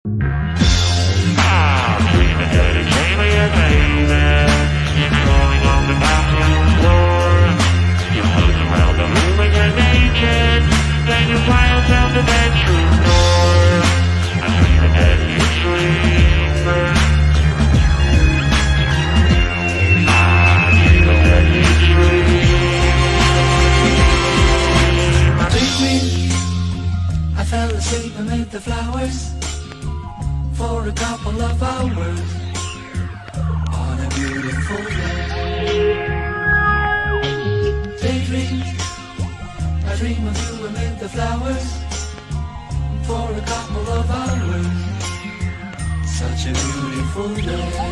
Dreaming that it's alien, baby. You're crawling on the bathroom floor. You're floating around the room and you're naked. Then you fly down the bedroom door. I'm dreaming that you dream. I'm dreaming that you dream. I fell asleep amid the flowers for a couple of hours on a beautiful day. Daydream, I dream of you amid the flowers for a couple of hours. Such a beautiful day.